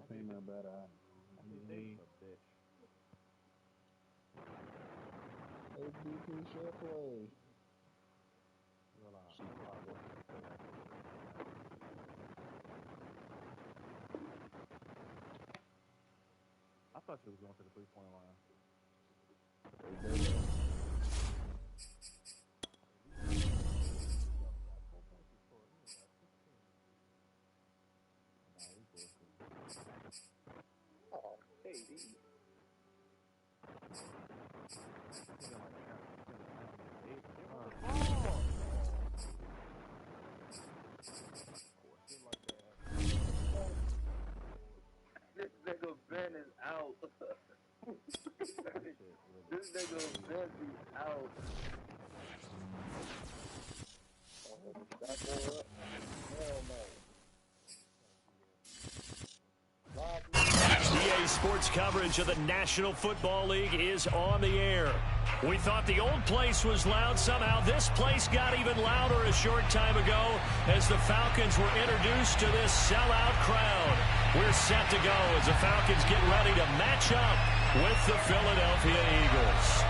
female better. ADP share play. I thought she was going to the three-point line. Oh, KD. This nigga Ben is out. This nigga Ben is out. Hell no. EA Sports coverage of the National Football League is on the air. We thought the old place was loud. Somehow this place got even louder a short time ago as the Falcons were introduced to this sellout crowd. We're set to go as the Falcons get ready to match up with the Philadelphia Eagles.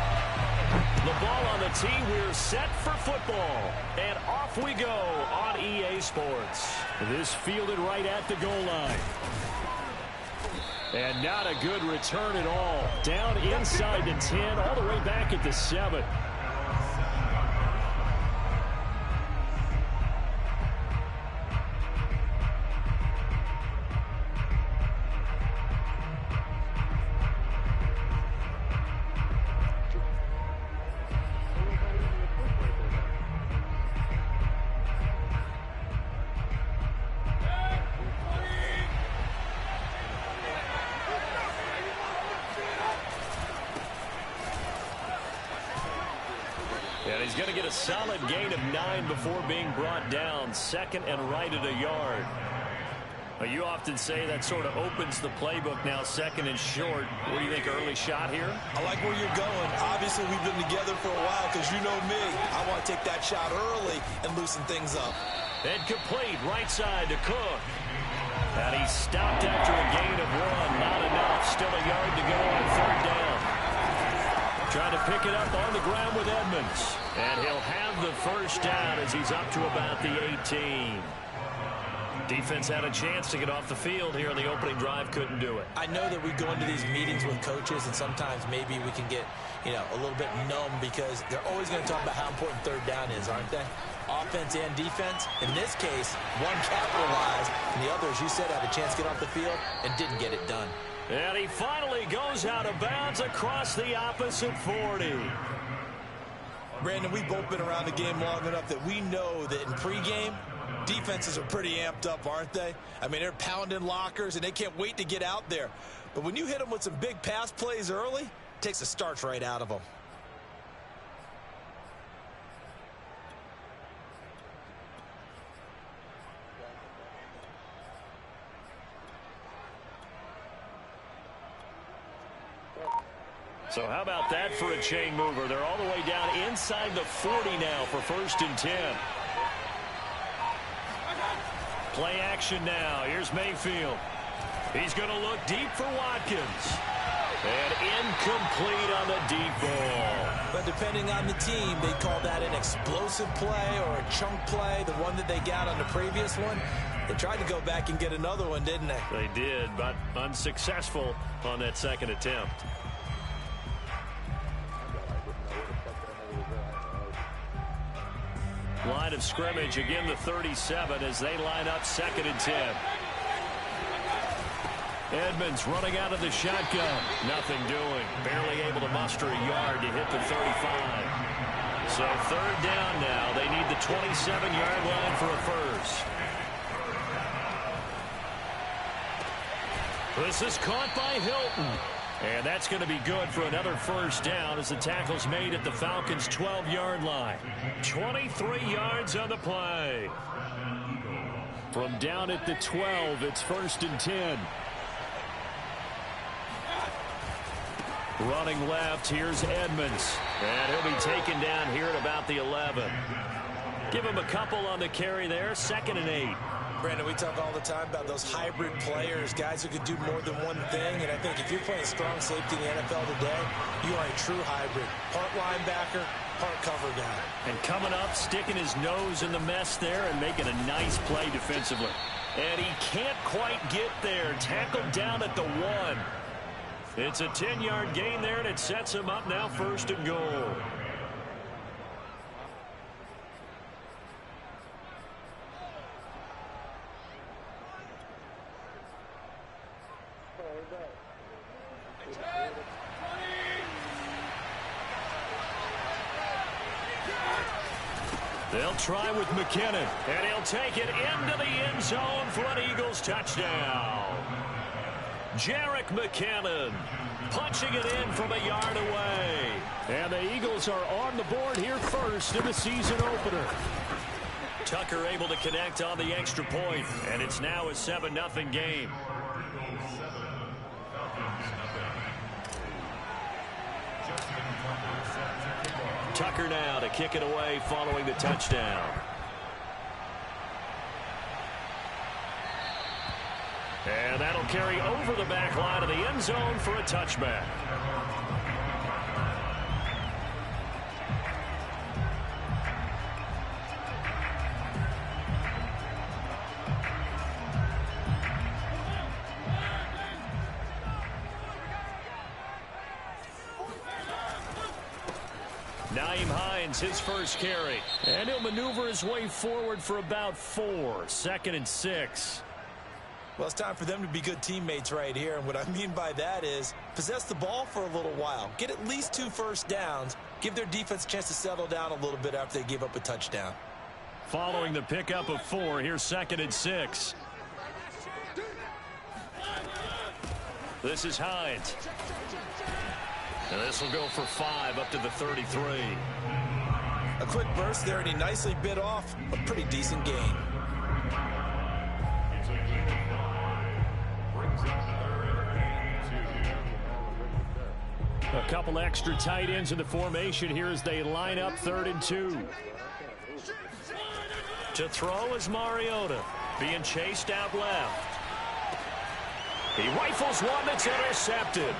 The ball on the tee. We're set for football. And off we go on EA Sports. This fielded right at the goal line. And not a good return at all. Down inside the 10, all the way back at the 7. And he's going to get a solid gain of 9 before being brought down. Second and right at a yard. You often say that sort of opens the playbook now, second and short. What do you think, early shot here? I like where you're going. Obviously, we've been together for a while because you know me. I want to take that shot early and loosen things up. And complete, right side to Cook. And he stopped after a gain of 1. Not enough. Still a yard to go on third down. Trying to pick it up on the ground with Edmonds. And he'll have the first down as he's up to about the 18. Defense had a chance to get off the field here in the opening drive. Couldn't do it. I know that we go into these meetings with coaches, and sometimes maybe we can get, a little bit numb because they're always going to talk about how important third down is, aren't they? Offense and defense. In this case, one capitalized, and the other, as you said, had a chance to get off the field and didn't get it done. And he finally goes out of bounds across the opposite 40. Brandon, we've both been around the game long enough that we know that in pregame, defenses are pretty amped up, aren't they? I mean, they're pounding lockers, and they can't wait to get out there. But when you hit them with some big pass plays early, it takes the starch right out of them. So how about that for a chain mover? They're all the way down inside the 40 now for first and 10. Play action now. Here's Mayfield. He's going to look deep for Watkins. And incomplete on the deep ball. But depending on the team, they call that an explosive play or a chunk play, the one that they got on the previous one. They tried to go back and get another one, didn't they? They did, but unsuccessful on that second attempt. Line of scrimmage, again the 37 as they line up second and 10. Edmonds running out of the shotgun. Nothing doing. Barely able to muster a yard to hit the 35. So third down now. They need the 27-yard line for a first. This is caught by Hilton. And that's going to be good for another first down as the tackle's made at the Falcons' 12-yard line. 23 yards on the play. From down at the 12, it's first and 10. Running left, here's Edmonds. And he'll be taken down here at about the 11. Give him a couple on the carry there, second and 8. Brandon, we talk all the time about those hybrid players, guys who could do more than one thing. And I think if you're playing strong safety in the NFL today, you are a true hybrid. Part linebacker, part cover guy. And coming up, sticking his nose in the mess there and making a nice play defensively. And he can't quite get there. Tackled down at the 1. It's a 10-yard gain there, and it sets him up now 1st and goal. They'll try with McKinnon, and he'll take it into the end zone for an Eagles touchdown. Jerick McKinnon punching it in from a yard away. And the Eagles are on the board here first in the season opener. Tucker able to connect on the extra point, and it's now a 7-0 game. Tucker now to kick it away following the touchdown. And that'll carry over the back line of the end zone for a touchback. His first carry, and he'll maneuver his way forward for about 4. 2nd and 6. Well, it's time for them to be good teammates right here, and what I mean by that is possess the ball for a little while, get at least 2 first downs, give their defense a chance to settle down a little bit after they give up a touchdown. Following the pickup of 4, here's 2nd and 6. This is Hines. And this will go for 5 up to the 33. A quick burst there, and he nicely bit off a pretty decent gain. A couple extra tight ends in the formation here as they line up 3rd and 2. To throw is Mariota, being chased out left. He rifles one that's intercepted.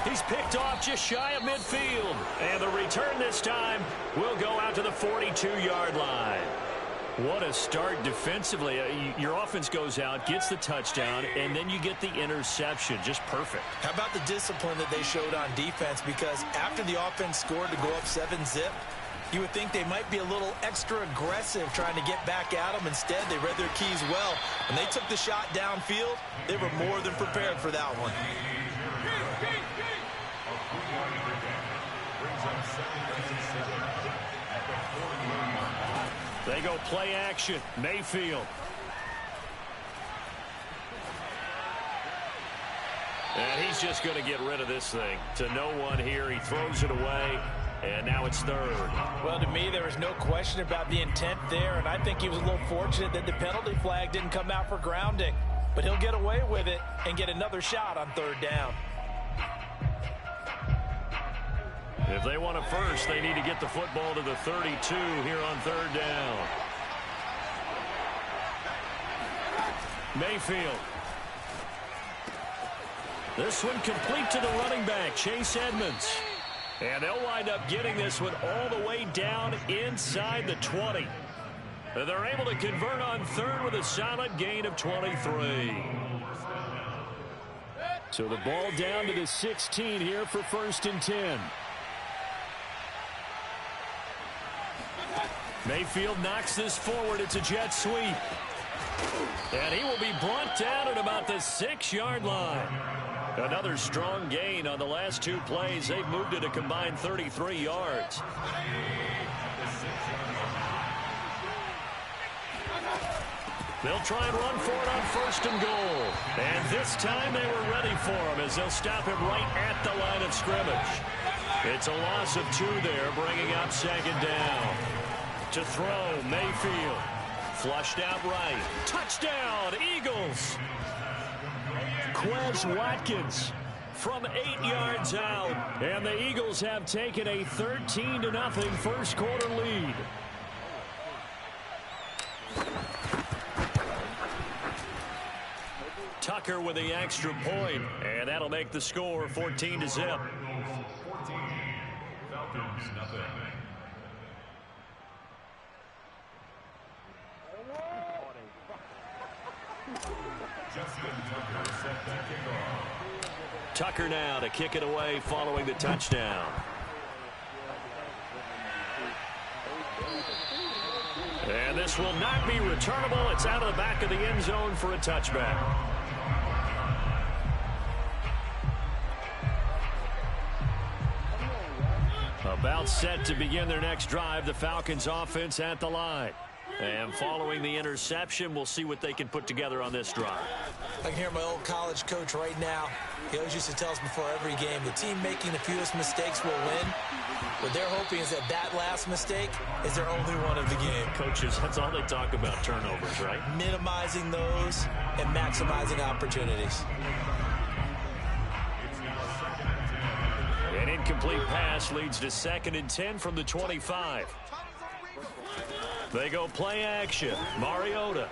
He's picked off just shy of midfield. And the return this time will go out to the 42-yard line. What a start defensively. Your offense goes out, gets the touchdown, and then you get the interception. Just perfect. How about the discipline that they showed on defense? Because after the offense scored to go up 7-zip, you would think they might be a little extra aggressive trying to get back at them. Instead, they read their keys well. When they took the shot downfield, they were more than prepared for that one. They go play action. Mayfield. And he's just going to get rid of this thing. To no one here. He throws it away. And now it's 3rd. Well, to me, there was no question about the intent there. And I think he was a little fortunate that the penalty flag didn't come out for grounding. But he'll get away with it and get another shot on 3rd down. If they want a first, they need to get the football to the 32 here on 3rd down. Mayfield. This one complete to the running back, Chase Edmonds. And they'll wind up getting this one all the way down inside the 20. And they're able to convert on 3rd with a solid gain of 23. So the ball down to the 16 here for 1st and 10. Mayfield knocks this forward. It's a jet sweep. And he will be brought down at about the 6-yard line. Another strong gain on the last 2 plays. They've moved it a combined 33 yards. They'll try and run for it on 1st and goal. And this time they were ready for him as they'll stop him right at the line of scrimmage. It's a loss of 2 there, bringing up 2nd down. To throw, Mayfield. Flushed out right. Touchdown, Eagles. Quez Watkins from 8 yards out. And the Eagles have taken a 13-0 first quarter lead. Tucker with the extra point, and that'll make the score 14-0. 14, Falcons, nothing. Tucker now to kick it away following the touchdown. And this will not be returnable. It's out of the back of the end zone for a touchback. About set to begin their next drive. The Falcons offense at the line. And following the interception, we'll see what they can put together on this drive. I can hear my old college coach right now. He always used to tell us before every game, the team making the fewest mistakes will win. What they're hoping is that that last mistake is their only one of the game. Coaches, that's all they talk about, turnovers, right? Minimizing those and maximizing opportunities. An incomplete pass leads to 2nd and 10 from the 25. They go play action. Mariota.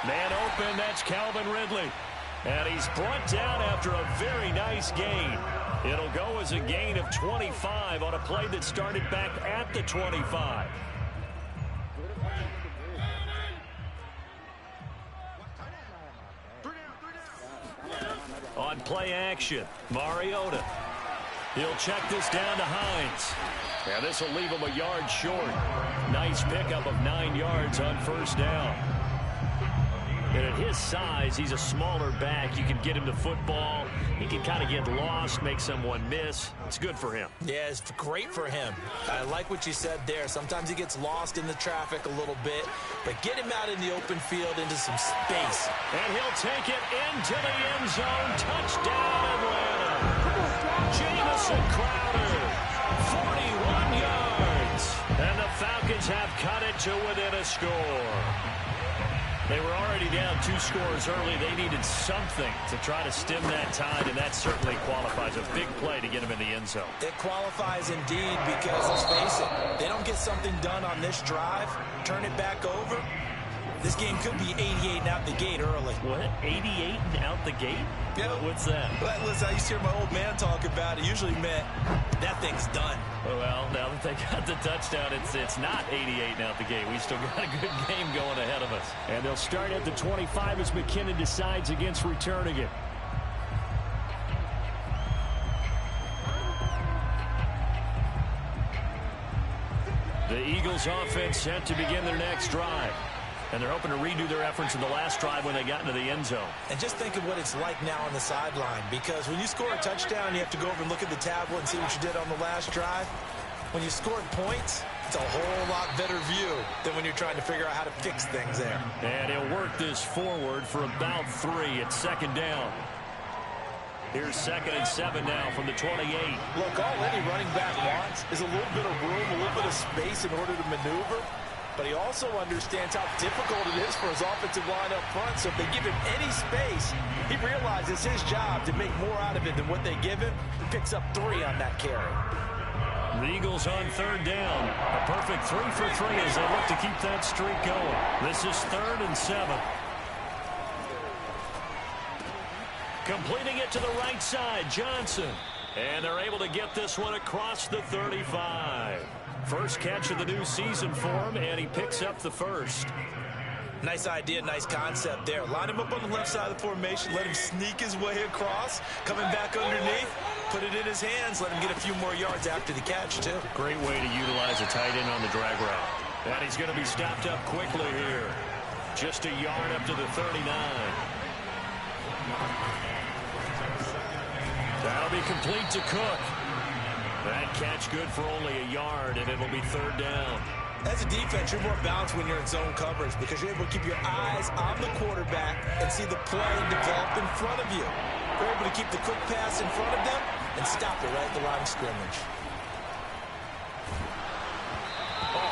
Man open, that's Calvin Ridley. And he's brought down after a very nice gain. It'll go as a gain of 25 on a play that started back at the 25. On play action, Mariota. He'll check this down to Hines. And this will leave him a yard short. Nice pickup of 9 yards on first down. And at his size, he's a smaller back. You can get him to football. He can kind of get lost, make someone miss. It's good for him. Yeah, it's great for him. I like what you said there. Sometimes he gets lost in the traffic a little bit, but get him out in the open field into some space. And he'll take it into the end zone. Touchdown, Atlanta. Jamison Crowder, 41 yards. And the Falcons have cut it to within a score. They were already down 2 scores early. They needed something to try to stem that tide, and that certainly qualifies. A big play to get them in the end zone. It qualifies indeed because, let's face it, they don't get something done on this drive, turn it back over, this game could be 88 and out the gate early. What? 88 and out the gate? Yeah. What's that? Well, listen, I used to hear my old man talk about it. Usually meant that thing's done. Well, now that they got the touchdown, it's not 88 and out the gate. We still got a good game going ahead of us. And they'll start at the 25 as McKinnon decides against returning it. The Eagles offense set to begin their next drive. And they're hoping to redo their efforts in the last drive when they got into the end zone. And just think of what it's like now on the sideline, because when you score a touchdown, you have to go over and look at the tablet and see what you did on the last drive. When you scored points, it's a whole lot better view than when you're trying to figure out how to fix things there. And he'll work this forward for about 3 at 2nd down. Here's 2nd and 7 now from the 28. Look, all any running back wants is a little bit of room, a little bit of space in order to maneuver. But he also understands how difficult it is for his offensive line up front. So if they give him any space, he realizes his job to make more out of it than what they give him. He picks up 3 on that carry. The Eagles on 3rd down. A perfect 3 for 3 as they look to keep that streak going. This is 3rd and 7. Completing it to the right side, Johnson. And they're able to get this one across the 35. First catch of the new season for him, and he picks up the first. Nice idea, nice concept there. Line him up on the left side of the formation, let him sneak his way across, coming back underneath, put it in his hands, let him get a few more yards after the catch, too. Great way to utilize a tight end on the drag route. And he's going to be stopped up quickly here. Just a yard up to the 39. That'll be complete to Cook. That catch good for only a yard, and it'll be 3rd down. As a defense, you're more balanced when you're in zone coverage because you're able to keep your eyes on the quarterback and see the play develop in front of you. You're able to keep the quick pass in front of them and stop it right at the line of scrimmage.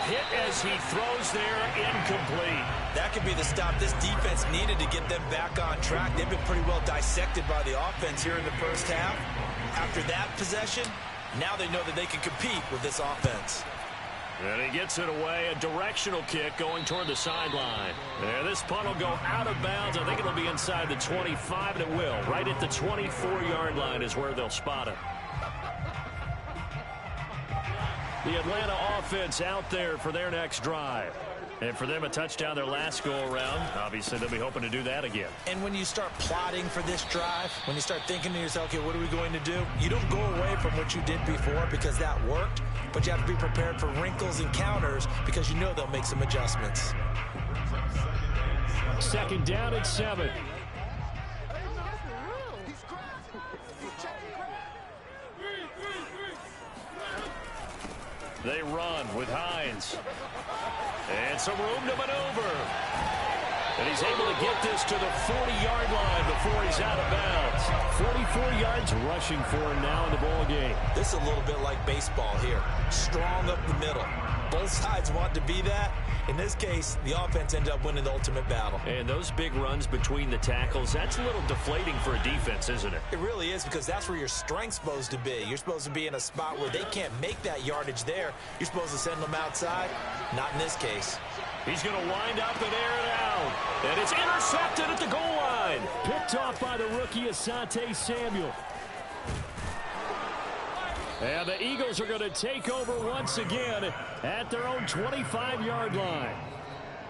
Hit as he throws there, incomplete. That could be the stop this defense needed to get them back on track. They've been pretty well dissected by the offense here in the first half. After that possession, now they know that they can compete with this offense. And he gets it away, a directional kick going toward the sideline. And this punt will go out of bounds. I think it'll be inside the 25, and it will. Right at the 24-yard line is where they'll spot it. The Atlanta offense out there for their next drive. And for them, a touchdown their last go-around. Obviously, they'll be hoping to do that again. And when you start plotting for this drive, when you start thinking to yourself, okay, what are we going to do? You don't go away from what you did before because that worked, but you have to be prepared for wrinkles and counters because you know they'll make some adjustments. Second down at 7. They run with Hines. And some room to maneuver. And he's able to get this to the 40-yard line before he's out of bounds. 44 yards rushing for him now in the ball game. This is a little bit like baseball here. Strong up the middle. Both sides want to be that. In this case, the offense ended up winning the ultimate battle. And those big runs between the tackles, that's a little deflating for a defense, isn't it? It really is, because that's where your strength's supposed to be. You're supposed to be in a spot where they can't make that yardage there. You're supposed to send them outside. Not in this case. He's going to wind up and air it out. And it's intercepted at the goal line. Picked off by the rookie Asante Samuel. And the Eagles are going to take over once again at their own 25-yard line.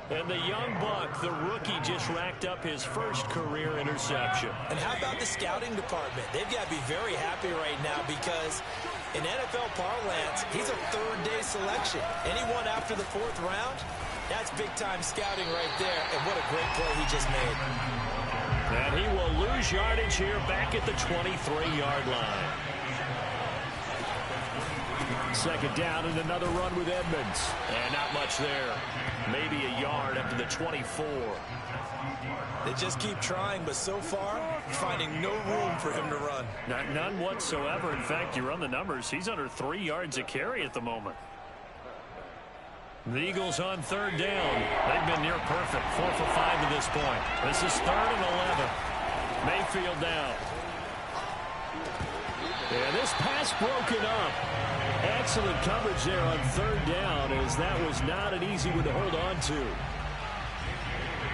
And the young buck, the rookie, just racked up his first career interception. And how about the scouting department? They've got to be very happy right now because in NFL parlance, he's a third-day selection. Anyone after the 4th round, that's big-time scouting right there. And what a great play he just made. And he will lose yardage here back at the 23-yard line. Second down and another run with Edmonds. And not much there. Maybe a yard up to the 24. They just keep trying, but so far, finding no room for him to run. None whatsoever. In fact, you run the numbers. He's under 3 yards a carry at the moment. The Eagles on third down. They've been near perfect. 4 for 5 to this point. This is 3rd and 11. Mayfield down. And this pass broken up. Excellent coverage there on third down, as that was not an easy one to hold on to.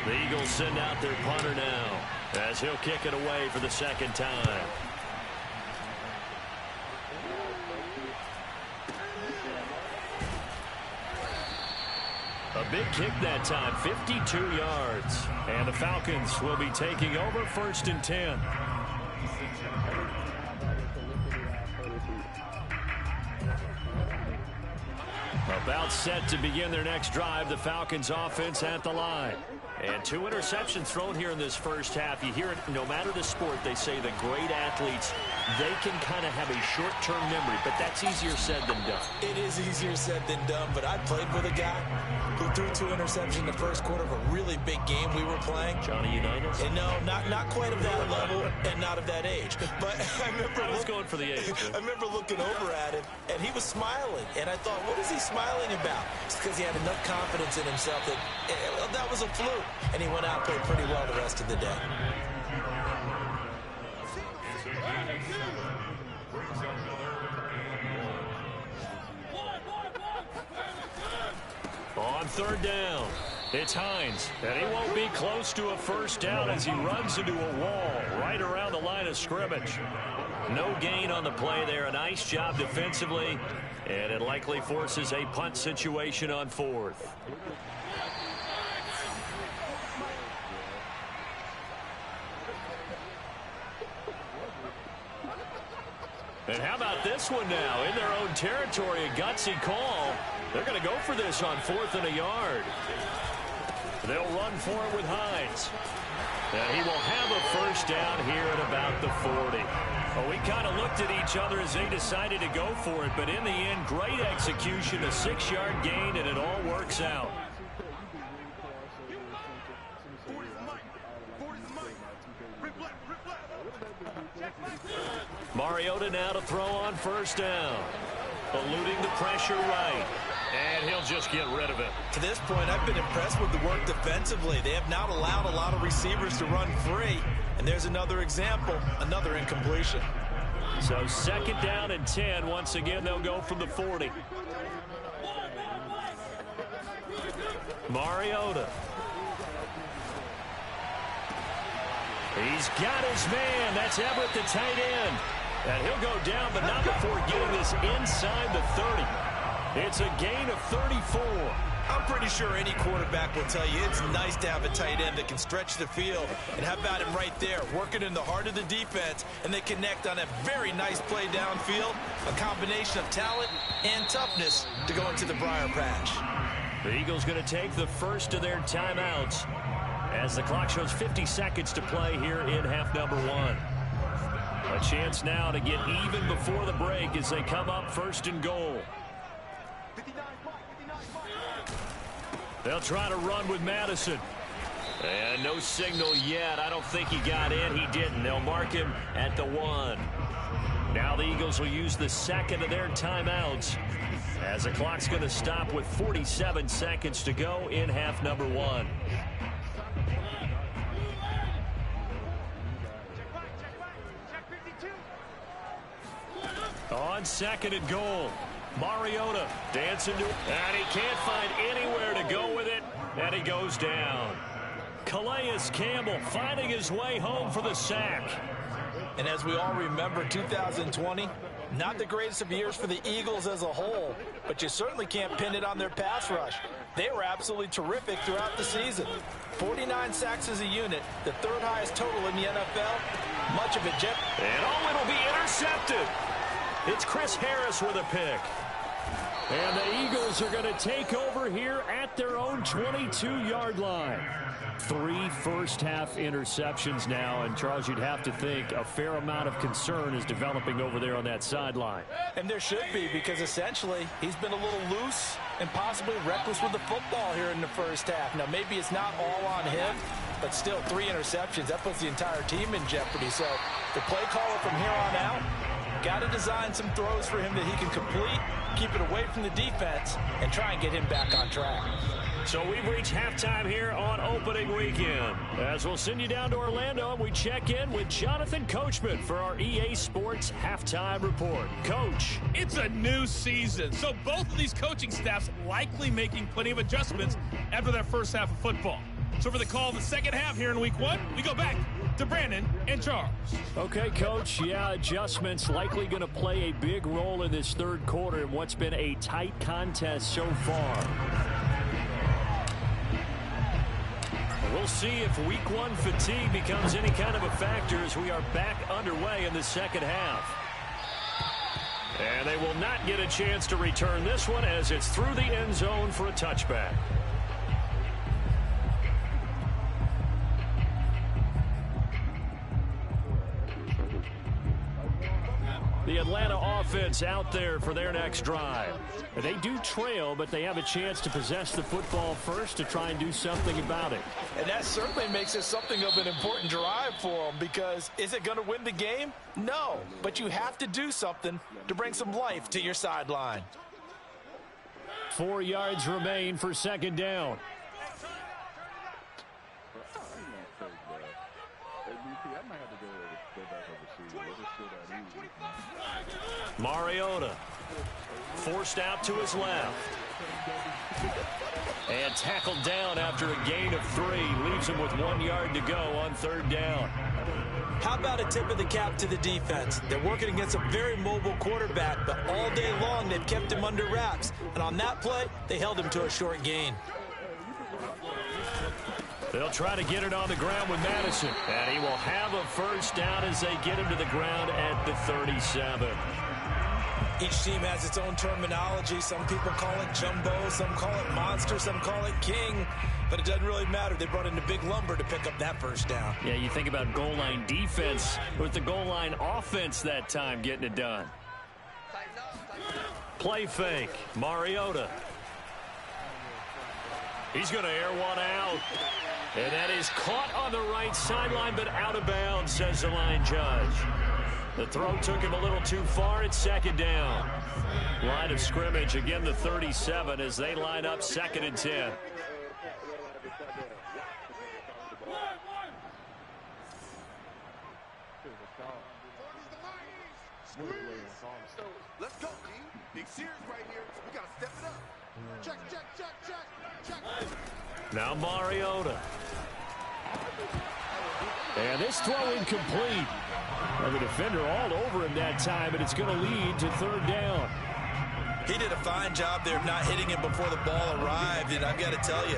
The Eagles send out their punter now, as he'll kick it away for the second time. A big kick that time, 52 yards. And the Falcons will be taking over 1st and 10. About set to begin their next drive, the Falcons offense at the line. And 2 interceptions thrown here in this first half. You hear it, no matter the sport, they say the great athletes, they can kind of have a short-term memory, but that's easier said than done. It is easier said than done, but I played with a guy who threw 2 interceptions in the first quarter of a really big game we were playing. Johnny Unitas? And no, not quite of that level and not of that age. But I remember I was going for the age. I remember looking over at him, and he was smiling. And I thought, what is he smiling about? It's because he had enough confidence in himself that that was a fluke. And he went out and played pretty well the rest of the day. On third down, it's Hines. And he won't be close to a first down as he runs into a wall right around the line of scrimmage. No gain on the play there. A nice job defensively. And it likely forces a punt situation on 4th. And how about this one now? In their own territory, a gutsy call. They're going to go for this on 4th and a yard. They'll run for it with Hines. And he will have a first down here at about the 40. Well, we kind of looked at each other as they decided to go for it, but in the end, great execution, a 6-yard gain, and it all works out. Mariota now to throw on first down. Eluding the pressure right. And he'll just get rid of it. To this point, I've been impressed with the work defensively. They have not allowed a lot of receivers to run free. And there's another example, another incompletion. So 2nd down and 10. Once again, they'll go from the 40. Mariota. He's got his man. That's Everett, the tight end. And he'll go down, but not before getting this inside the 30. It's a gain of 34. I'm pretty sure any quarterback will tell you it's nice to have a tight end that can stretch the field. And how about him right there, working in the heart of the defense, and they connect on a very nice play downfield, a combination of talent and toughness to go into the briar patch. The Eagles going to take the first of their timeouts as the clock shows 50 seconds to play here in half number 1. A chance now to get even before the break as they come up first and goal. They'll try to run with Madison. And no signal yet. I don't think he got in. He didn't. They'll mark him at the 1. Now the Eagles will use the second of their timeouts as the clock's going to stop with 47 seconds to go in half number 1. On second and goal, Mariota dancing to it, and he can't find anywhere to go with it, and he goes down. Calais Campbell finding his way home for the sack. And as we all remember, 2020, not the greatest of years for the Eagles as a whole, but you certainly can't pin it on their pass rush. They were absolutely terrific throughout the season. 49 sacks as a unit, the third highest total in the NFL. Much of it, Jeff. And it'll be intercepted. It's Chris Harris with a pick. And the Eagles are going to take over here at their own 22-yard line. 3 first-half interceptions now, and Charles, you'd have to think a fair amount of concern is developing over there on that sideline. And there should be, because essentially he's been a little loose and possibly reckless with the football here in the first half. Now, maybe it's not all on him, but still 3 interceptions. That puts the entire team in jeopardy. So the play caller from here on out got to design some throws for him that he can complete, keep it away from the defense, and try and get him back on track. So we've reached halftime here on opening weekend. As we'll send you down to Orlando, and we check in with Jonathan Coachman for our EA Sports Halftime Report. Coach. It's a new season, so both of these coaching staffs likely making plenty of adjustments after that first half of football. So for the call of the second half here in week 1, we go back to Brandon and Charles. Okay, Coach. Yeah, adjustments likely going to play a big role in this third quarter in what's been a tight contest so far. We'll see if week 1 fatigue becomes any kind of a factor as we are back underway in the second half. And they will not get a chance to return this one as it's through the end zone for a touchback. The Atlanta offense out there for their next drive. They do trail, but they have a chance to possess the football first to try and do something about it. And that certainly makes it something of an important drive for them, because is it going to win the game? No, but you have to do something to bring some life to your sideline. 4 yards remain for second down. Mariota forced out to his left. And tackled down after a gain of 3. Leaves him with 1 yard to go on third down. How about a tip of the cap to the defense? They're working against a very mobile quarterback, but all day long they've kept him under wraps. And on that play, they held him to a short gain. They'll try to get it on the ground with Madison. And he will have a first down as they get him to the ground at the 37. Each team has its own terminology. Some people call it jumbo, some call it monster, some call it king. But it doesn't really matter. They brought in the big lumber to pick up that first down. Yeah, you think about goal line defense with the goal line offense that time getting it done. Play fake. Mariota. He's going to air one out. And that is caught on the right sideline, but out of bounds, says the line judge. The throw took him a little too far. It's second down. Line of scrimmage, again the 37 as they line up second and 10. So let's go, team. getting serious right here. We got to step it up. Check, check, check, check, check. Now Mariota. And this throw incomplete. Well, the defender all over him that time, and it's going to lead to third down. He did a fine job there of not hitting him before the ball arrived, and I've got to tell you,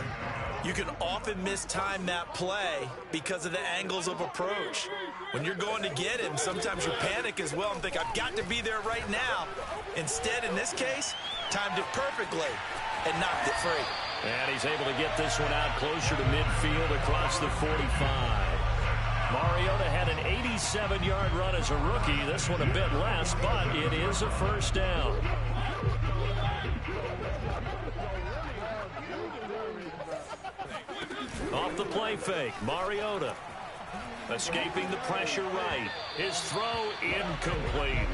you can often mistime that play because of the angles of approach. When you're going to get him, sometimes you panic as well and think, I've got to be there right now. Instead, in this case, timed it perfectly and knocked it free. And he's able to get this one out closer to midfield across the 45. Mariota had an 87-yard run as a rookie. This one a bit less, but it is a first down. Off the play fake, Mariota. Escaping the pressure right. His throw incomplete.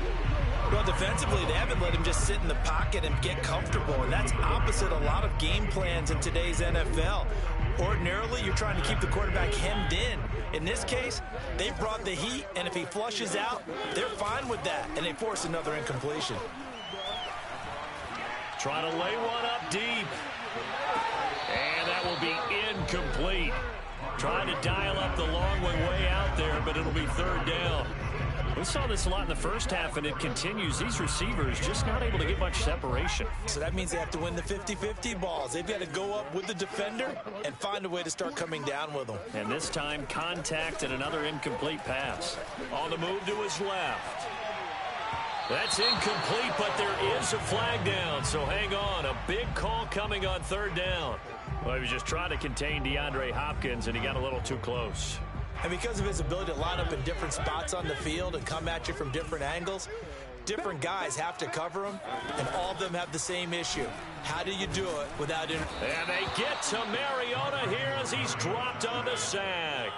Well, defensively, they haven't let him just sit in the pocket and get comfortable, and that's opposite a lot of game plans in today's NFL. Ordinarily, you're trying to keep the quarterback hemmed in. In this case, they brought the heat, and if he flushes out, they're fine with that, and they force another incompletion. Trying to lay one up deep. And that will be incomplete. Trying to dial up the long way out there, but it'll be third down. We saw this a lot in the first half, and it continues. These receivers just not able to get much separation. So that means they have to win the 50-50 balls. They've got to go up with the defender and find a way to start coming down with them. And this time, contact and another incomplete pass. On the move to his left. That's incomplete, but there is a flag down, so hang on. A big call coming on third down. Well, he was just trying to contain DeAndre Hopkins, and he got a little too close. And because of his ability to line up in different spots on the field and come at you from different angles, different guys have to cover him, and all of them have the same issue. How do you do it without... And they get to Mariota here as he's dropped on the sack.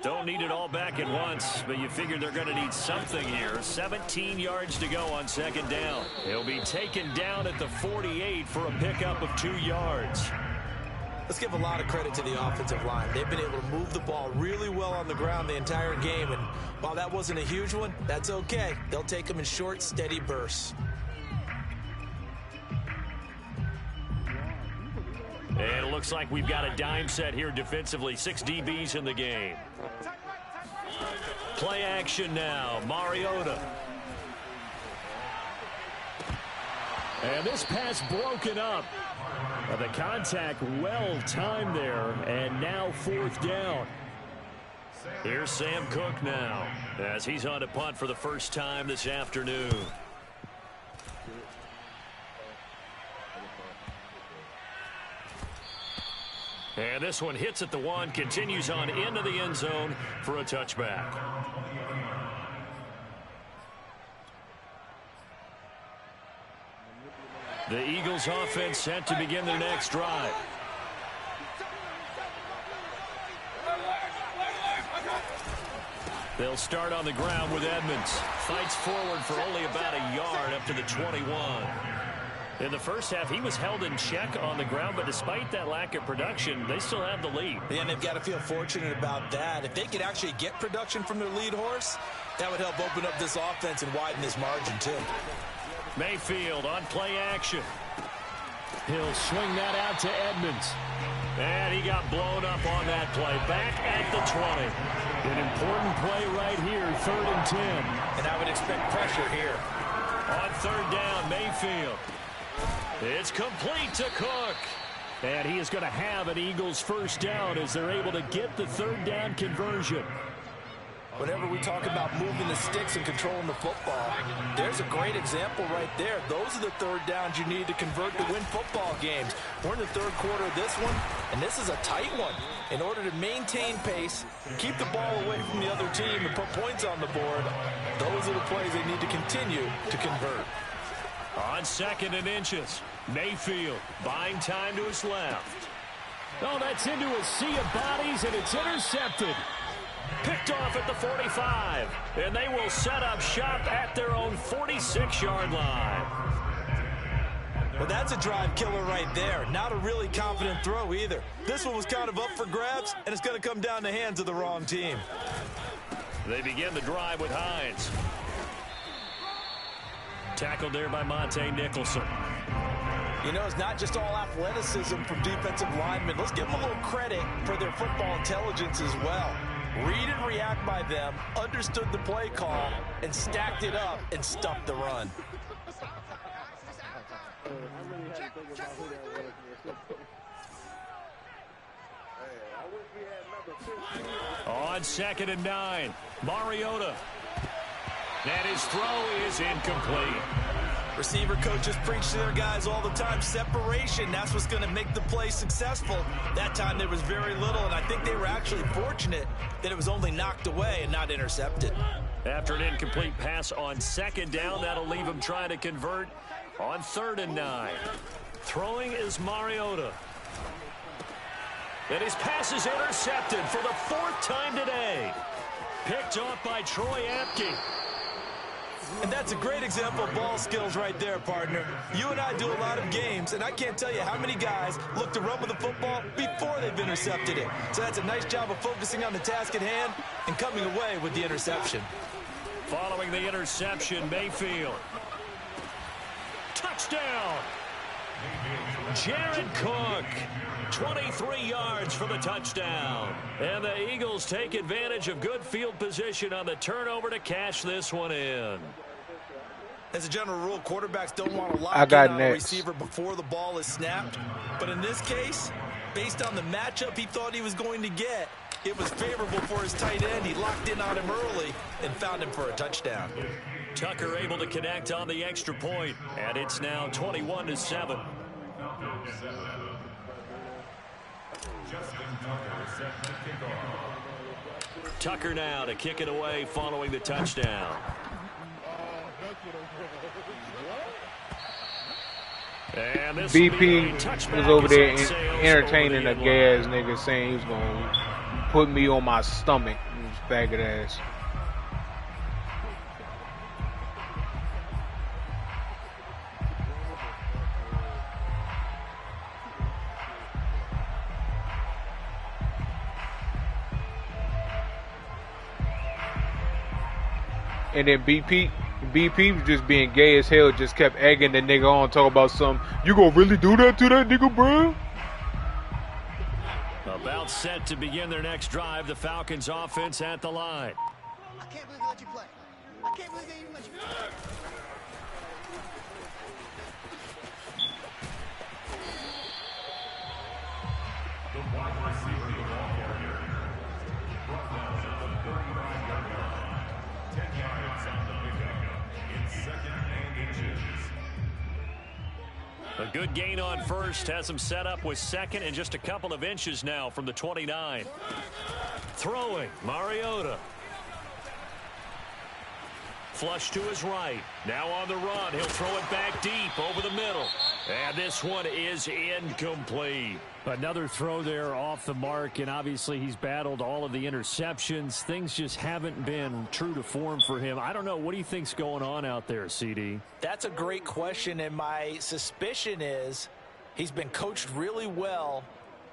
Don't need it all back at once, but you figure they're going to need something here. 17 yards to go on second down. He'll be taken down at the 48 for a pickup of 2 yards. Let's give a lot of credit to the offensive line. They've been able to move the ball really well on the ground the entire game, and while that wasn't a huge one, that's okay. They'll take them in short, steady bursts. And it looks like we've got a dime set here defensively. 6 DBs in the game. Play action now. Mariota. And this pass broken up. The contact well timed there. And now fourth down. Here's Sam Cook now as he's on to punt for the first time this afternoon. And this one hits at the 1, continues on into the end zone for a touchback. The Eagles offense set to begin their next drive. They'll start on the ground with Edmonds. Fights forward for only about a yard up to the 21. In the first half, he was held in check on the ground, but despite that lack of production, they still have the lead. And they've got to feel fortunate about that. If they could actually get production from their lead horse, that would help open up this offense and widen this margin, too. Mayfield on play action. He'll swing that out to Edmonds. And he got blown up on that play. Back at the 20. An important play right here, 3rd and 10. And I would expect pressure here. On third down, Mayfield. It's complete to Cook. And he is going to have an Eagles first down as they're able to get the third down conversion. Whenever we talk about moving the sticks and controlling the football, there's a great example right there. Those are the third downs you need to convert to win football games. We're in the third quarter of this one, and this is a tight one. In order to maintain pace, keep the ball away from the other team, and put points on the board, those are the plays they need to continue to convert. On 2nd and inches, Mayfield buying time to his left. Oh, that's into a sea of bodies, and it's intercepted. Picked off at the 45, and they will set up shop at their own 46-yard line. Well, that's a drive killer right there. Not a really confident throw either. This one was kind of up for grabs, and it's going to come down the hands of the wrong team. They begin the drive with Hines. Tackled there by Monte Nicholson. You know, it's not just all athleticism from defensive linemen. Let's give them a little credit for their football intelligence as well. Read and react by them, understood the play call, and stacked it up and stuffed the run. On 2nd and 9, Mariota. And his throw is incomplete. Receiver coaches preach to their guys all the time. Separation, that's what's going to make the play successful. That time there was very little, and I think they were actually fortunate that it was only knocked away and not intercepted. After an incomplete pass on 2nd down, that'll leave him trying to convert on 3rd and 9. Throwing is Mariota. And his pass is intercepted for the 4th time today. Picked off by Troy Apke. And that's a great example of ball skills right there, partner. You and I do a lot of games, and I can't tell you how many guys look to run with the football before they've intercepted it. So that's a nice job of focusing on the task at hand and coming away with the interception. Following the interception, Mayfield. Touchdown! Jared Cook. 23 yards for the touchdown. And the Eagles take advantage of good field position on the turnover to cash this one in. As a general rule, quarterbacks don't want to lock in on a receiver before the ball is snapped. But in this case, based on the matchup he thought he was going to get, it was favorable for his tight end. He locked in on him early and found him for a touchdown. Tucker able to connect on the extra point, and it's now 21-7. Tucker now to kick it away following the touchdown. And this BP was over there entertaining a gay-ass nigga saying he was going to put me on my stomach. Faggot ass. And then BP was just being gay as hell, just kept egging the nigga on, talk about something. You gonna really do that to that nigga, bro? About set to begin their next drive, the Falcons offense at the line. I can't believe they let you play. I can't believe they even let you play. The wide receiver of the ball carrier. Brought down at the 35-yard line. 10 yards on the pickup. In 2nd and inches. A good gain on 1st, has him set up with 2nd and just a couple of inches now from the 29. Throwing, Mariota. Flush to his right. Now on the run. He'll throw it back deep over the middle. And this one is incomplete. Another throw there off the mark, and obviously he's battled all of the interceptions. Things just haven't been true to form for him. I don't know. What do you think's going on out there, CD? That's a great question, and my suspicion is he's been coached really well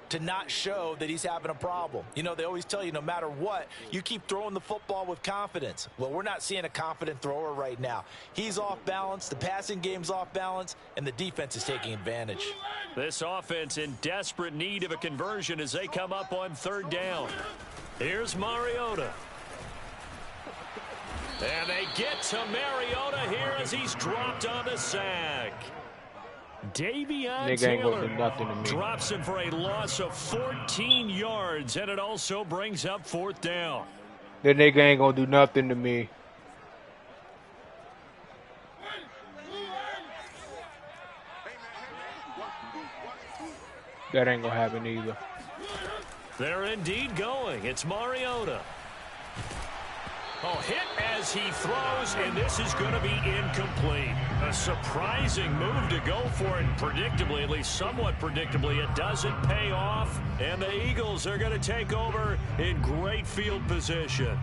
to not show that he's having a problem. You know, they always tell you no matter what, you keep throwing the football with confidence. Well, we're not seeing a confident thrower right now. He's off balance, the passing game's off balance, and the defense is taking advantage. This offense in desperate need of a conversion as they come up on 3rd down. Here's Mariota. And they get to Mariota here as he's dropped on the sack. Davion Taylor drops him for a loss of 14 yards, and it also brings up 4th down. That nigga ain't gonna do nothing to me. That ain't gonna happen either. They're indeed going. It's Mariota. Oh, hit as he throws, and this is going to be incomplete. A surprising move to go for it, predictably, at least somewhat predictably. It doesn't pay off, and the Eagles are going to take over in great field position.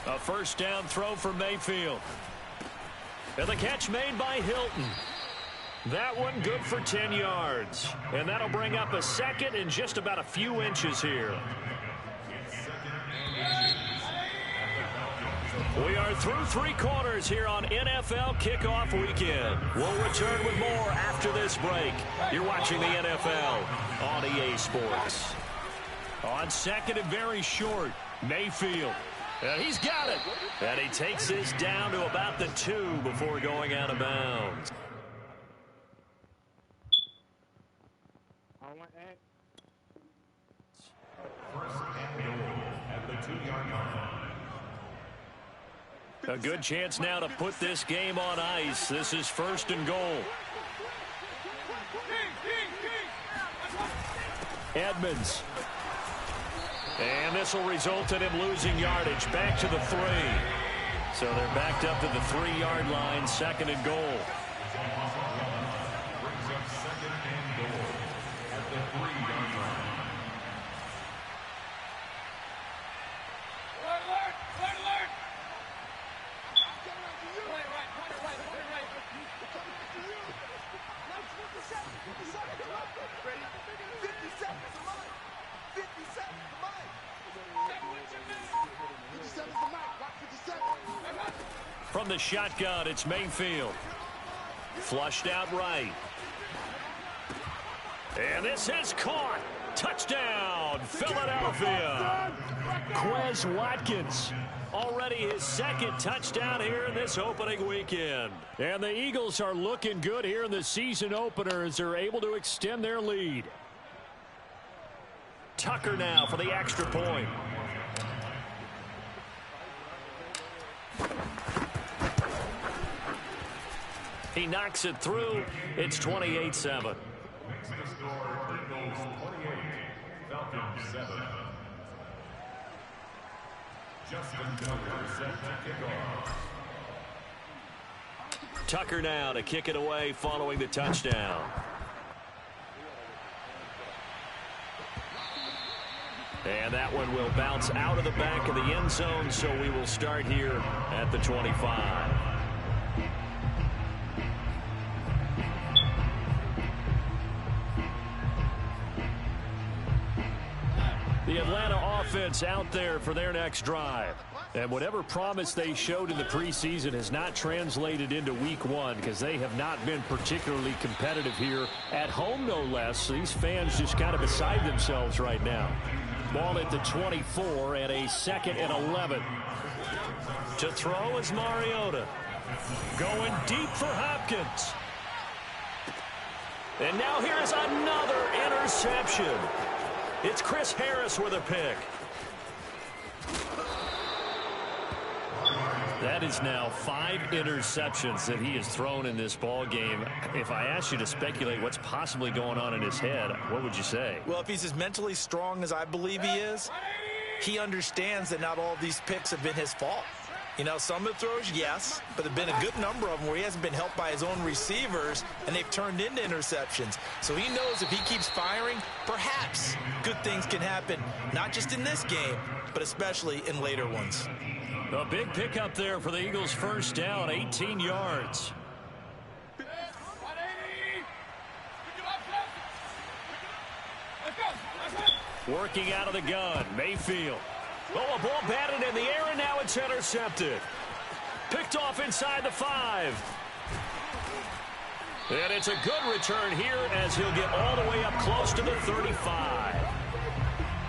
A 1st down throw for Mayfield. And the catch made by Hilton. That one good for 10 yards. And that'll bring up a second and just about a few inches here. We are through 3 quarters here on NFL Kickoff Weekend. We'll return with more after this break. You're watching the NFL on EA Sports. On second and very short, Mayfield. And he's got it. And he takes this down to about the 2 before going out of bounds. First and goal at the 2-yard line. A good chance now to put this game on ice. This is first and goal. Edmonds. And this will result in him losing yardage back to the 3. So they're backed up to the 3-yard line, second and goal. Brings up second and goal at the 3-yard line. From the shotgun, it's Mayfield. Flushed out right. And this is caught. Touchdown, Philadelphia. Quez Watkins. Already his second touchdown here in this opening weekend. And the Eagles are looking good here in the season opener as they're able to extend their lead. Tucker now for the extra point. He knocks it through. It's 28-7. Makes the score Eagles 28, Falcons 7. Justin Tucker set to kick off. Tucker now to kick it away following the touchdown. And that one will bounce out of the back of the end zone, so we will start here at the 25. The Atlanta offense out there for their next drive. And whatever promise they showed in the preseason has not translated into week 1 because they have not been particularly competitive here at home, no less. So these fans just kind of beside themselves right now. Ball at the 24 and a 2nd and 11. To throw is Mariota. Going deep for Hopkins. And now here's another interception. It's Chris Harris with a pick. That is now 5 interceptions that he has thrown in this ball game. If I asked you to speculate what's possibly going on in his head, what would you say? Well, if he's as mentally strong as I believe he is, he understands that not all of these picks have been his fault. You know, some of the throws, yes, but there have been a good number of them where he hasn't been helped by his own receivers, and they've turned into interceptions. So he knows if he keeps firing, perhaps good things can happen, not just in this game, but especially in later ones. A big pickup there for the Eagles' first down, 18 yards. Working out of the gun, Mayfield. Oh, a ball batted in the air, and now it's intercepted. Picked off inside the 5. And it's a good return here as he'll get all the way up close to the 35.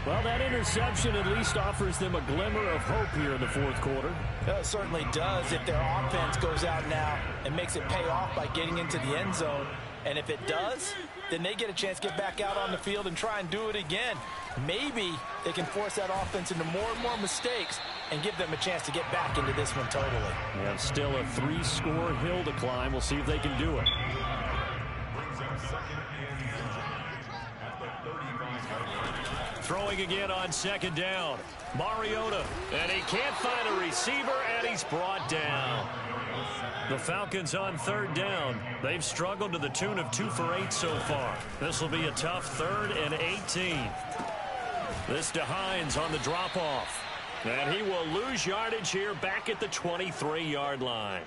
Well, that interception at least offers them a glimmer of hope here in the 4th quarter. It certainly does if their offense goes out now and makes it pay off by getting into the end zone. And if it does, then they get a chance to get back out on the field and try and do it again. Maybe they can force that offense into more and more mistakes and give them a chance to get back into this one totally. Yeah, still a 3-score hill to climb. We'll see if they can do it. Brings up second and 10 at the 35-yard line. Throwing again on 2nd down. Mariota, and he can't find a receiver, and he's brought down. The Falcons on 3rd down. They've struggled to the tune of 2 for 8 so far. This will be a tough 3rd and 18. This to Hines on the drop-off. And he will lose yardage here back at the 23-yard line.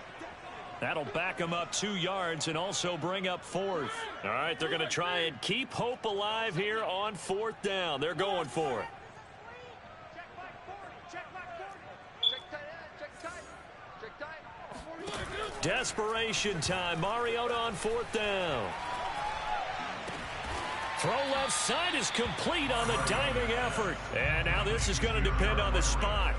That'll back them up 2 yards and also bring up 4th. All right, they're going to try and keep hope alive here on 4th down. They're going for it. Desperation time. Mariota on 4th down. Throw left side is complete on the diving effort. And now this is going to depend on the spot.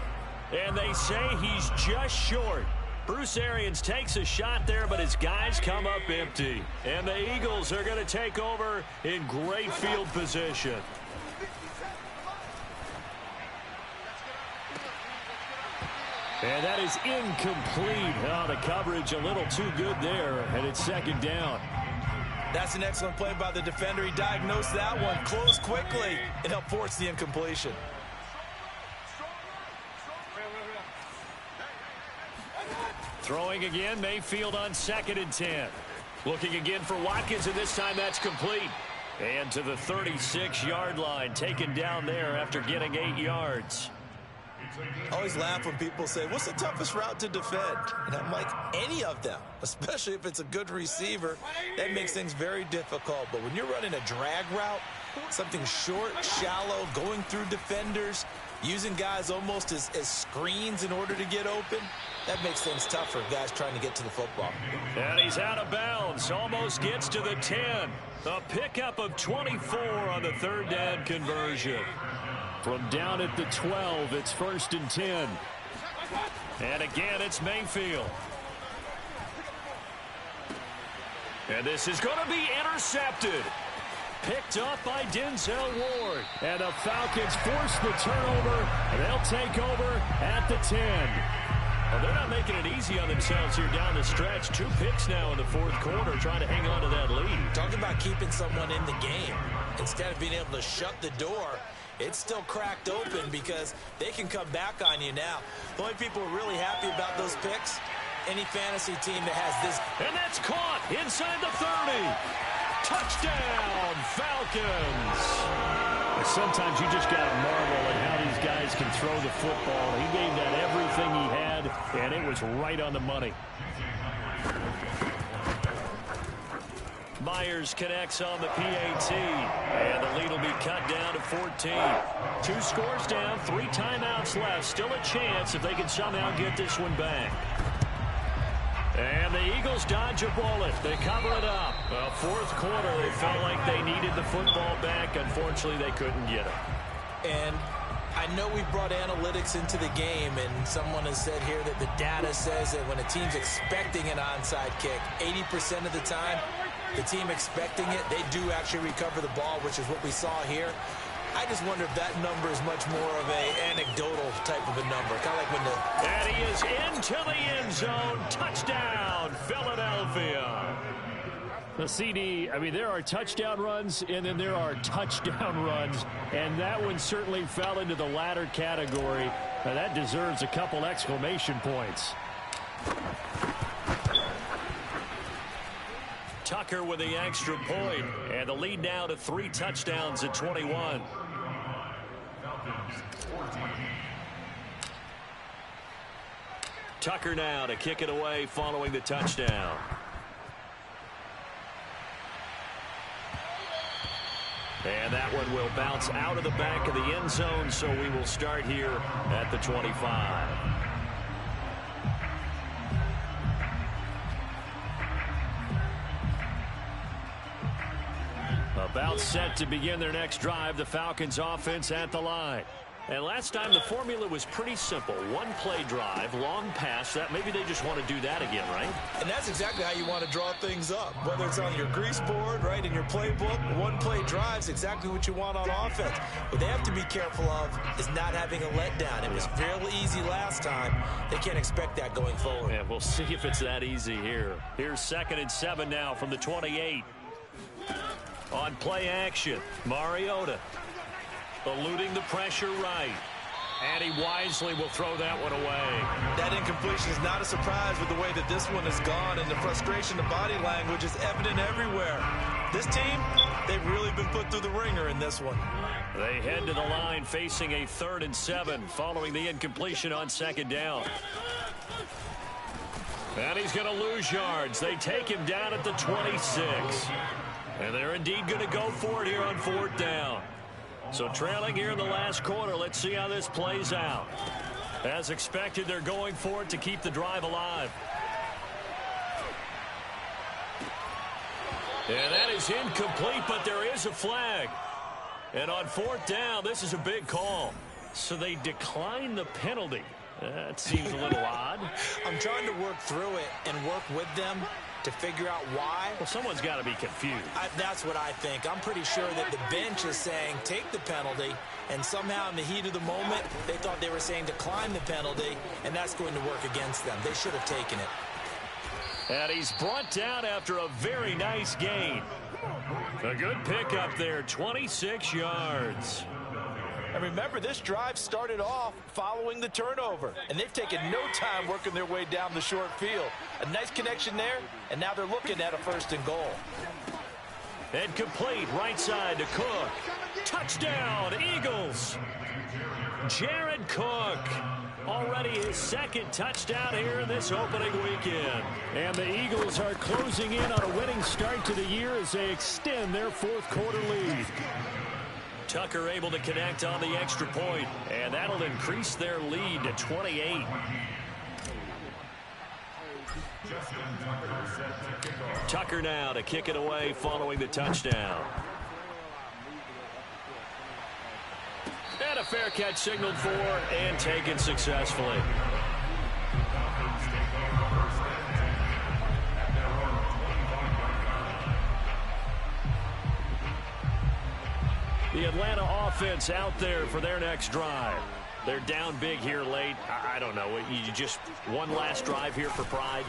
And they say he's just short. Bruce Arians takes a shot there, but his guys come up empty. And the Eagles are going to take over in great field position. And that is incomplete. Oh, the coverage a little too good there, and it's 2nd down. That's an excellent play by the defender. He diagnosed that one, closed quickly, and helped force the incompletion. Throwing again, Mayfield on 2nd and 10. Looking again for Watkins, and this time that's complete. And to the 36-yard line, taken down there after getting 8 yards. I always laugh when people say, what's the toughest route to defend? And I'm like, any of them, especially if it's a good receiver. That makes things very difficult. But when you're running a drag route, something short, shallow, going through defenders, using guys almost as screens in order to get open, that makes things tough for guys trying to get to the football. And he's out of bounds, almost gets to the 10. A pickup of 24 on the 3rd down conversion. From down at the 12, it's 1st and 10. And again, it's Mayfield. And this is going to be intercepted. Picked up by Denzel Ward. And the Falcons force the turnover. They'll take over at the 10. Well, they're not making it easy on themselves here down the stretch. 2 picks now in the 4th quarter, trying to hang on to that lead. Talking about keeping someone in the game. Instead of being able to shut the door, it's still cracked open because they can come back on you now. The only people who are really happy about those picks, any fantasy team that has this. And that's caught inside the 30. Touchdown, Falcons. Sometimes you just got to marvel at how these guys can throw the football. He gave that everything he had, and it was right on the money. Myers connects on the PAT, and the lead will be cut down to 14. 2 scores down, 3 timeouts left. Still a chance if they can somehow get this one back. And the Eagles dodge a bullet. They cover it up. Well, 4th quarter, they felt like they needed the football back. Unfortunately, they couldn't get it. And I know we brought analytics into the game, and someone has said here that the data says that when a team's expecting an onside kick, 80% of the time, the team expecting it, they do actually recover the ball, which is what we saw here. I just wonder if that number is much more of an anecdotal type of a number. Kind of like when the... And he is into the end zone. Touchdown, Philadelphia. The CD, I mean, there are touchdown runs, and then there are touchdown runs, and that one certainly fell into the latter category. Now, that deserves a couple exclamation points. Tucker with the extra point, and the lead now to 3 touchdowns at 21. Tucker now to kick it away following the touchdown. And that one will bounce out of the back of the end zone, so we will start here at the 25. About set to begin their next drive, the Falcons offense at the line. And last time the formula was pretty simple. 1-play drive, long pass. That maybe they just want to do that again, right? And that's exactly how you want to draw things up. Whether it's on your grease board, right, in your playbook, 1-play drive's exactly what you want on offense. What they have to be careful of is not having a letdown. It was fairly easy last time. They can't expect that going forward. Yeah, we'll see if it's that easy here. Here's 2nd and 7 now from the 28. On play action, Mariota eluding the pressure right. And he wisely will throw that one away. That incompletion is not a surprise with the way that this one has gone, and the frustration, the body language is evident everywhere. This team, they've really been put through the ringer in this one. They head to the line facing a 3rd and 7 following the incompletion on 2nd down. And he's going to lose yards. They take him down at the 26. And they're indeed going to go for it here on 4th down. So trailing here in the last quarter. Let's see how this plays out. As expected, they're going for it to keep the drive alive. And that is incomplete, but there is a flag. And on 4th down, this is a big call. So they decline the penalty. That seems a little odd. I'm trying to work through it and work with them to figure out why. Well, someone's got to be confused. That's what I think. I'm pretty sure that the bench is saying take the penalty, and somehow in the heat of the moment, they thought they were saying decline the penalty, and that's going to work against them. They should have taken it. And he's brought down after a very nice gain. A good pickup there, 26 yards. And remember, this drive started off following the turnover, and they've taken no time working their way down the short field. A nice connection there, and now they're looking at a 1st and goal. And complete right side to Cook. Touchdown, Eagles. Jared Cook. Already his 2nd touchdown here in this opening weekend. And the Eagles are closing in on a winning start to the year as they extend their 4th quarter lead. Tucker able to connect on the extra point, and that'll increase their lead to 28. Tucker now to kick it away following the touchdown. And a fair catch signaled for and taken successfully. The Atlanta offense out there for their next drive. They're down big here late. I don't know. You just one last drive here for pride.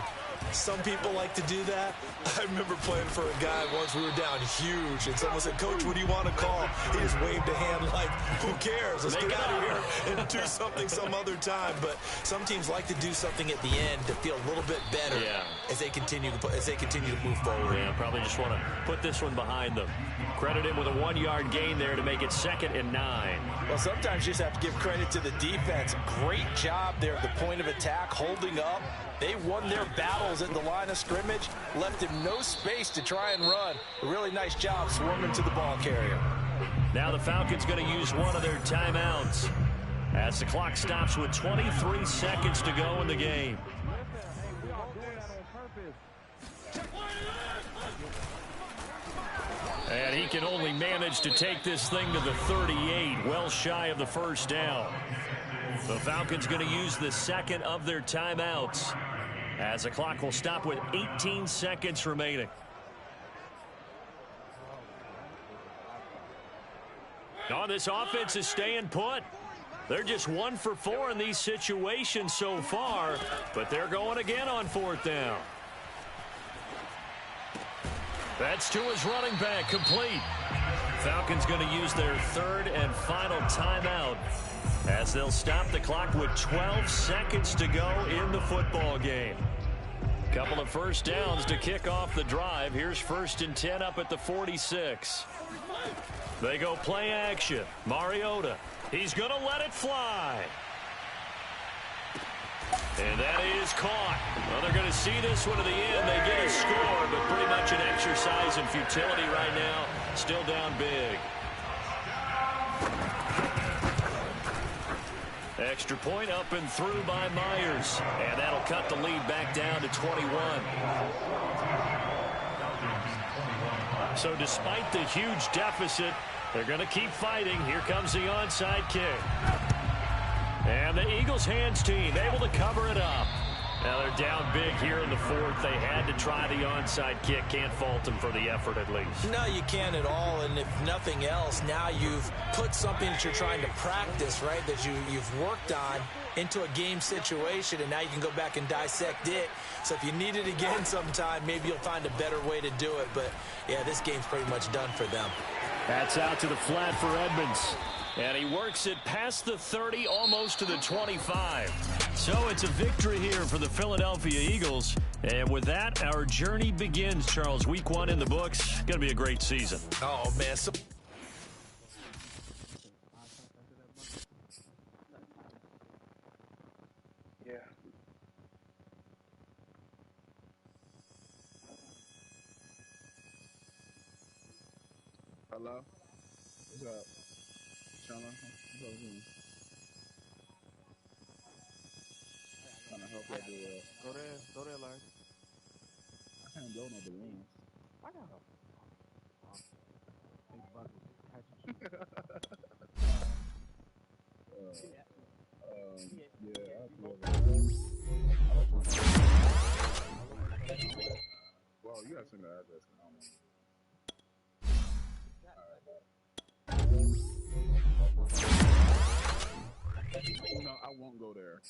Some people like to do that. I remember playing for a guy once. We were down huge, and someone said, "Coach, what do you want to call?" He just waved a hand like, "Who cares? Let's get out of here and do something some other time." But some teams like to do something at the end to feel a little bit better as they continue to move forward. Yeah, probably just want to put this one behind them. Credit him with a 1-yard gain there to make it 2nd and 9. Well, sometimes you just have to give credit to the defense. Great job there at the point of attack, holding up. They won their battles at the line of scrimmage, left him no space to try and run. A really nice job swarming to the ball carrier. Now the Falcons going to use one of their timeouts as the clock stops with 23 seconds to go in the game. And he can only manage to take this thing to the 38, well shy of the 1st down. The Falcons going to use the 2nd of their timeouts as the clock will stop with 18 seconds remaining. Oh, this offense is staying put. They're just 1 for 4 in these situations so far, but they're going again on 4th down. That's to his running back, complete. Falcons going to use their 3rd and final timeout as they'll stop the clock with 12 seconds to go in the football game. Couple of 1st downs to kick off the drive. Here's 1st and 10 up at the 46. They go play action. Mariota. He's going to let it fly. And that is caught. Well, they're going to see this one to the end. They get a score, but pretty much an exercise in futility right now. Still down big. Extra point up and through by Myers. And that'll cut the lead back down to 21. So despite the huge deficit, they're going to keep fighting. Here comes the onside kick. And the Eagles hands team able to cover it up. Now they're down big here in the 4th. They had to try the onside kick. Can't fault them for the effort at least. No, you can't at all. And if nothing else, now you've put something that you're trying to practice, right, that you've worked on into a game situation, and now you can go back and dissect it. So if you need it again sometime, maybe you'll find a better way to do it. But, yeah, this game's pretty much done for them. That's out to the flat for Edmonds. And he works it past the 30, almost to the 25. So it's a victory here for the Philadelphia Eagles. And with that, our journey begins, Charles. Week 1 in the books. Going to be a great season. Oh, man. Yeah. Hello? What's up? Chandler? What's up with you? Trying to help y'all do it. Go there, Larry. I can't go no balloons. I got her. Hey, Bucket, catch you. Yeah, I'll do it. Well, you gotta send me the address. I don't know. No, I won't go there.